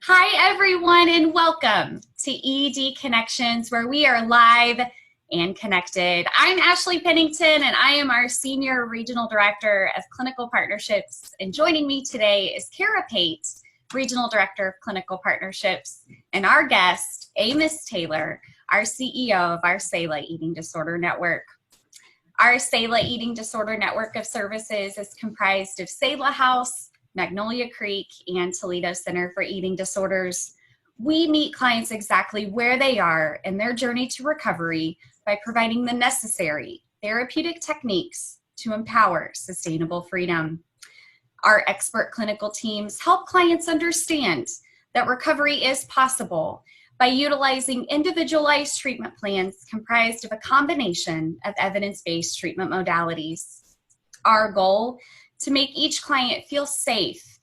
Hi, everyone, and welcome to ED Connections, where we are live and connected. I'm Ashley Pennington, and I am our Senior Regional Director of Clinical Partnerships. And joining me today is Kara Pate, Regional Director of Clinical Partnerships, and our guest, Amos Taylor, our CEO of our Selah Eating Disorder Network. Our Selah Eating Disorder Network of services is comprised of Selah House, Magnolia Creek, and Toledo Center for Eating Disorders. We meet clients exactly where they are in their journey to recovery by providing the necessary therapeutic techniques to empower sustainable freedom. Our expert clinical teams help clients understand that recovery is possible by utilizing individualized treatment plans comprised of a combination of evidence-based treatment modalities. Our goal: to make each client feel safe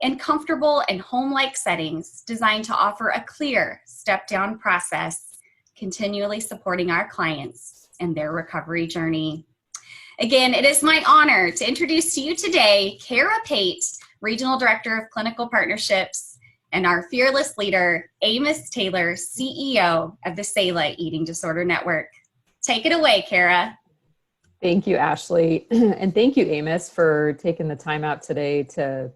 and comfortable in home-like settings designed to offer a clear step-down process, continually supporting our clients in their recovery journey. Again, it is my honor to introduce to you today Kara Pate, Regional Director of Clinical Partnerships, and our fearless leader, Amos Taylor, CEO of the Selah Eating Disorder Network. Take it away, Kara. Thank you, Ashley. And thank you, Amos, for taking the time out today to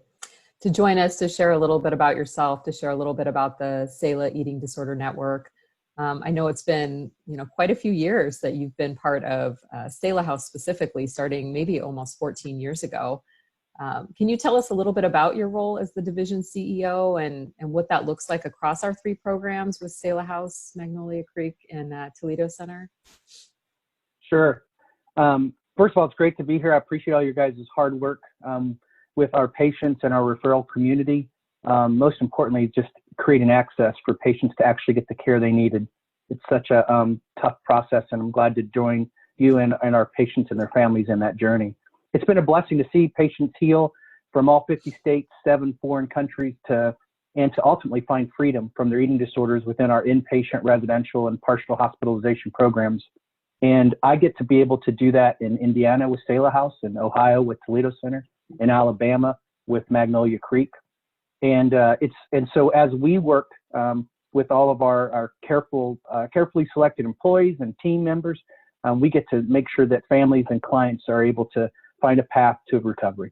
join us, to share a little bit about yourself, to share a little bit about the Selah Eating Disorder Network. I know it's been, quite a few years that you've been part of Selah House specifically, starting maybe almost 14 years ago. Can you tell us a little bit about your role as the division CEO and what that looks like across our three programs with Selah House, Magnolia Creek, and Toledo Center? Sure. First of all, it's great to be here. I appreciate all your guys' hard work with our patients and our referral community. Most importantly, just creating access for patients to actually get the care they needed. It's such a tough process, and I'm glad to join you and our patients and their families in that journey. It's been a blessing to see patients heal from all 50 states, 7 foreign countries, and to ultimately find freedom from their eating disorders within our inpatient, residential, and partial hospitalization programs. And I get to be able to do that in Indiana with Selah House, in Ohio with Toledo Center, in Alabama with Magnolia Creek. And so as we work with all of our carefully selected employees and team members, we get to make sure that families and clients are able to find a path to recovery.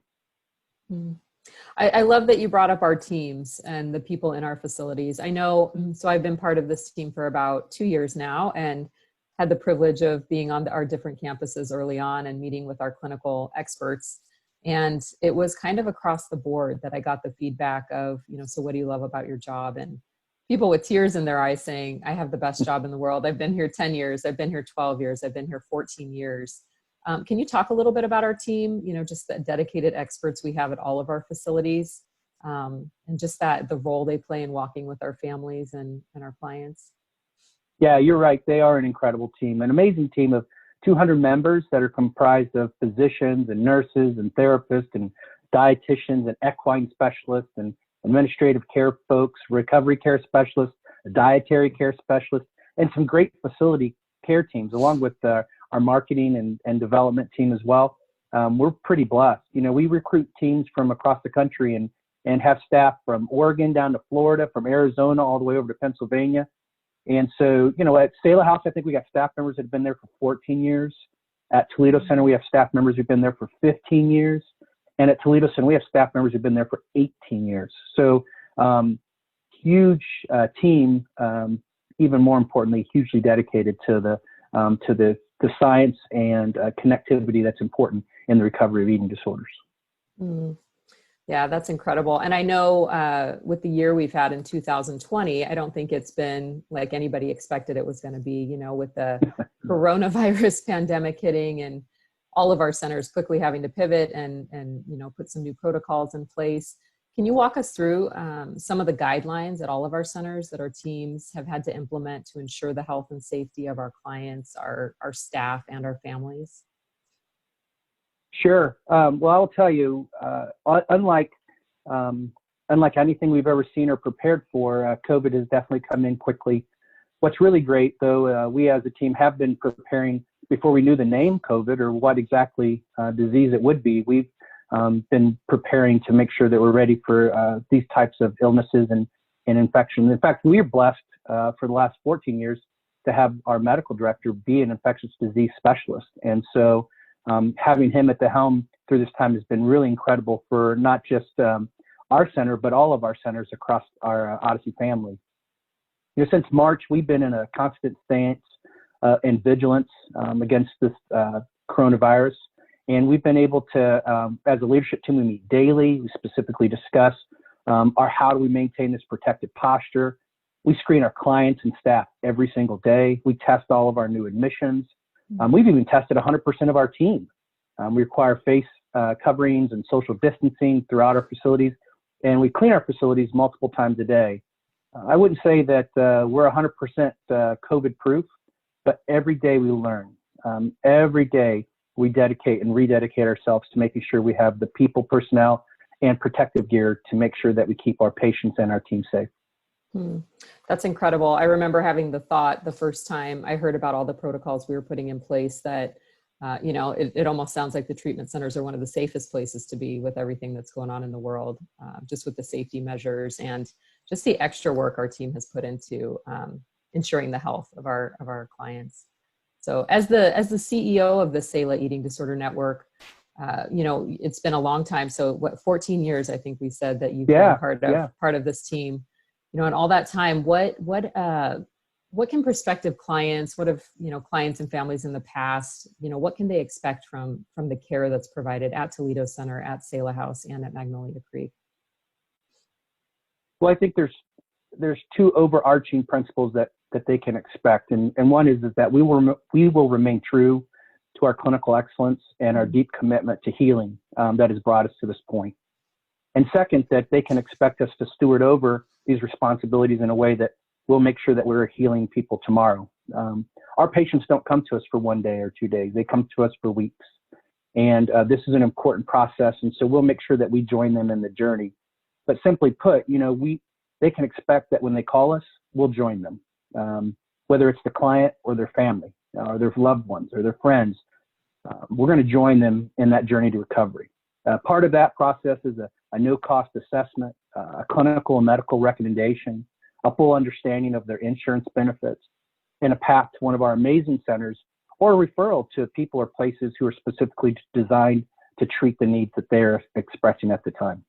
I love that you brought up our teams and the people in our facilities. I know, so I've been part of this team for about 2 years now, and had the privilege of being on our different campuses early on and meeting with our clinical experts. And it was kind of across the board that I got the feedback of, so what do you love about your job? And people with tears in their eyes saying, I have the best job in the world. I've been here 10 years. I've been here 12 years. I've been here 14 years. Can you talk a little bit about our team, just the dedicated experts we have at all of our facilities, and just the role they play in walking with our families and our clients? Yeah, you're right. They are an incredible team, an amazing team of 200 members that are comprised of physicians and nurses and therapists and dietitians and equine specialists and administrative care folks, recovery care specialists, dietary care specialists, and some great facility care teams, along with our marketing and development team as well. We're pretty blessed. We recruit teams from across the country and have staff from Oregon down to Florida, from Arizona all the way over to Pennsylvania. And so, at Selah House, I think we got staff members that have been there for 14 years. At Toledo Center, we have staff members who've been there for 15 years. And at Toledo Center, we have staff members who've been there for 18 years. So, huge team, even more importantly, hugely dedicated to the science and connectivity that's important in the recovery of eating disorders. Yeah, that's incredible. And I know with the year we've had in 2020, I don't think it's been like anybody expected it was going to be, with the coronavirus pandemic hitting and all of our centers quickly having to pivot and put some new protocols in place. Can you walk us through some of the guidelines at all of our centers that our teams have had to implement to ensure the health and safety of our clients, our staff, and our families? Sure. Well, I'll tell you, unlike anything we've ever seen or prepared for, COVID has definitely come in quickly. What's really great, though, we as a team have been preparing before we knew the name COVID or what exactly disease it would be. We've been preparing to make sure that we're ready for these types of illnesses in infection. In fact, we are blessed for the last 14 years to have our medical director be an infectious disease specialist. And so having him at the helm through this time has been really incredible for not just our center, but all of our centers across our Odyssey family. You know, since March, we've been in a constant stance and vigilance against this coronavirus. And we've been able to, as a leadership team, we meet daily. We specifically discuss how do we maintain this protective posture. We screen our clients and staff every single day. We test all of our new admissions. We've even tested 100% of our team. We require face coverings and social distancing throughout our facilities, and we clean our facilities multiple times a day. I wouldn't say that we're 100% COVID proof, but every day we learn. Every day we dedicate and rededicate ourselves to making sure we have the people, personnel, and protective gear to make sure that we keep our patients and our team safe. That's incredible. I remember having the thought the first time I heard about all the protocols we were putting in place that, you know, it almost sounds like the treatment centers are one of the safest places to be with everything that's going on in the world, just with the safety measures and just the extra work our team has put into ensuring the health of our clients. So as the CEO of the Selah Eating Disorder Network, you know, it's been a long time. So what, 14 years, I think we said that you've been part of this team. You know, and all that time, what can prospective clients, what have, you know, clients and families in the past, you know, what can they expect from the care that's provided at Toledo Center, at Selah House, and at Magnolia Creek? Well, I think there's two overarching principles that they can expect, and one is that we will remain true to our clinical excellence and our deep commitment to healing that has brought us to this point. And second, that they can expect us to steward over these responsibilities in a way that will make sure that we're healing people tomorrow. Our patients don't come to us for 1 day or 2 days. They come to us for weeks. And this is an important process. And so we'll make sure that we join them in the journey. But simply put, you know, they can expect that when they call us, we'll join them, whether it's the client or their family or their loved ones or their friends. We're going to join them in that journey to recovery. Part of that process is a no-cost assessment, a clinical and medical recommendation, a full understanding of their insurance benefits, and a path to one of our amazing centers or a referral to people or places who are specifically designed to treat the needs that they're expressing at the time.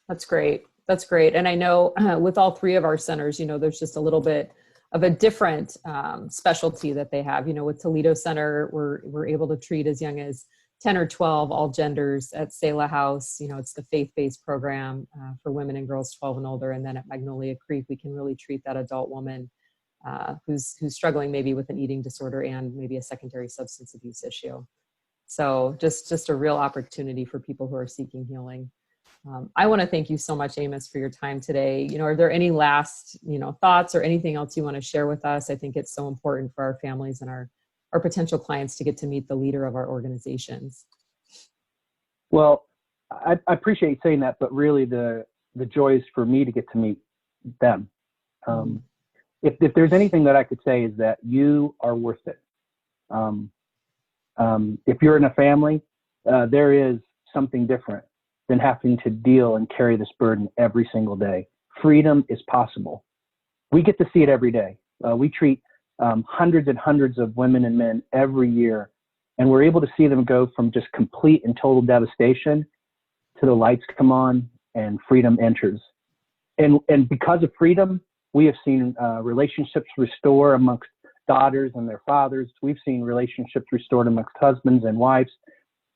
That's great. That's great. And I know with all three of our centers, you know, there's just a little bit of a different specialty that they have. You know, with Toledo Center, we're able to treat as young as 10 or 12, all genders. At Selah House, you know, it's the faith-based program for women and girls 12 and older. And then at Magnolia Creek, we can really treat that adult woman who's struggling maybe with an eating disorder and maybe a secondary substance abuse issue. So just a real opportunity for people who are seeking healing. I want to thank you so much, Amos, for your time today. You know, are there any last, you know, thoughts or anything else you want to share with us? I think it's so important for our families and our potential clients to get to meet the leader of our organizations. Well, I appreciate you saying that, but really the joy is for me to get to meet them. If there's anything that I could say is that you are worth it. If you're in a family, there is something different than having to deal and carry this burden every single day. Freedom is possible. We get to see it every day. We treat hundreds and hundreds of women and men every year, and we're able to see them go from just complete and total devastation to the lights come on and freedom enters. And because of freedom, we have seen relationships restore amongst daughters and their fathers. We've seen relationships restored amongst husbands and wives.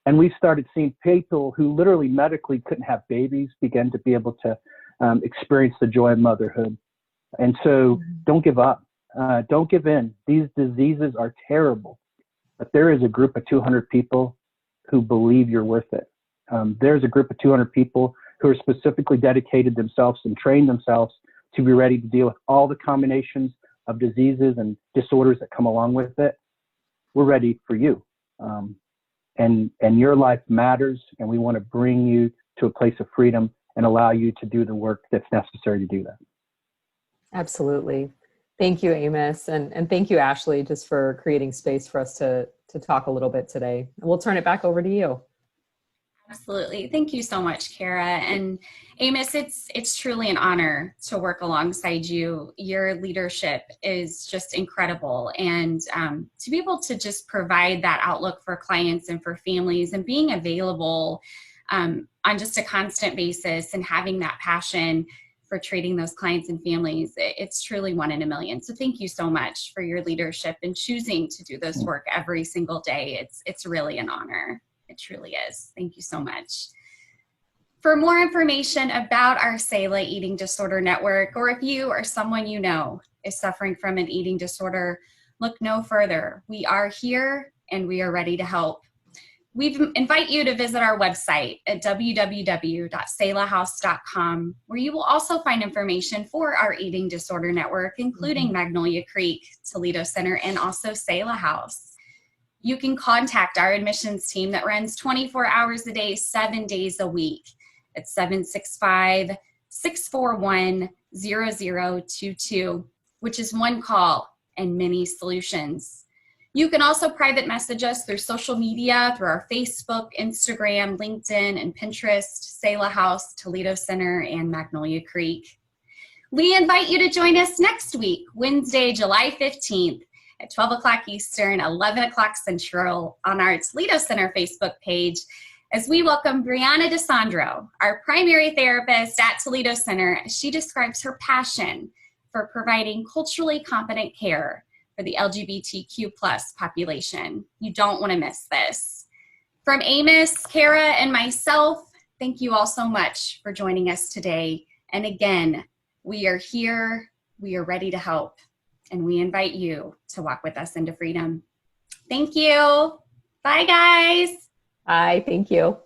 And we've started seeing people who literally medically couldn't have babies begin to be able to experience the joy of motherhood. And so don't give up. Don't give in. These diseases are terrible, but there is a group of 200 people who believe you're worth it. There's a group of 200 people who are specifically dedicated themselves and trained themselves to be ready to deal with all the combinations of diseases and disorders that come along with it. We're ready for you. And your life matters, and we want to bring you to a place of freedom and allow you to do the work that's necessary to do that. Absolutely. Thank you, Amos. And thank you, Ashley, just for creating space for us to talk a little bit today. And we'll turn it back over to you. Absolutely. Thank you so much, Kara. And Amos, it's truly an honor to work alongside you. Your leadership is just incredible. And to be able to just provide that outlook for clients and for families and being available on just a constant basis and having that passion for treating those clients and families, it's truly one in a million. So thank you so much for your leadership and choosing to do this work every single day. It's really an honor. It truly is. Thank you so much. For more information about our Selah Eating Disorder Network, or if you or someone you know is suffering from an eating disorder, look no further. We are here and we are ready to help. We invite you to visit our website at www.selahhouse.com, where you will also find information for our eating disorder network, including Magnolia Creek, Toledo Center, and also Selah House. You can contact our admissions team that runs 24 hours a day, 7 days a week at 765-641-0022, which is one call and many solutions. You can also private message us through social media, through our Facebook, Instagram, LinkedIn, and Pinterest, Selah House, Toledo Center, and Magnolia Creek. We invite you to join us next week, Wednesday, July 15th, at 12 o'clock Eastern, 11 o'clock Central on our Toledo Center Facebook page as we welcome Brianna DeSandro, our primary therapist at Toledo Center, as she describes her passion for providing culturally competent care for the LGBTQ+ population. You don't want to miss this. From Amos, Kara, and myself, thank you all so much for joining us today. And again, we are here, we are ready to help. And we invite you to walk with us into freedom. Thank you. Bye, guys. Bye. Thank you.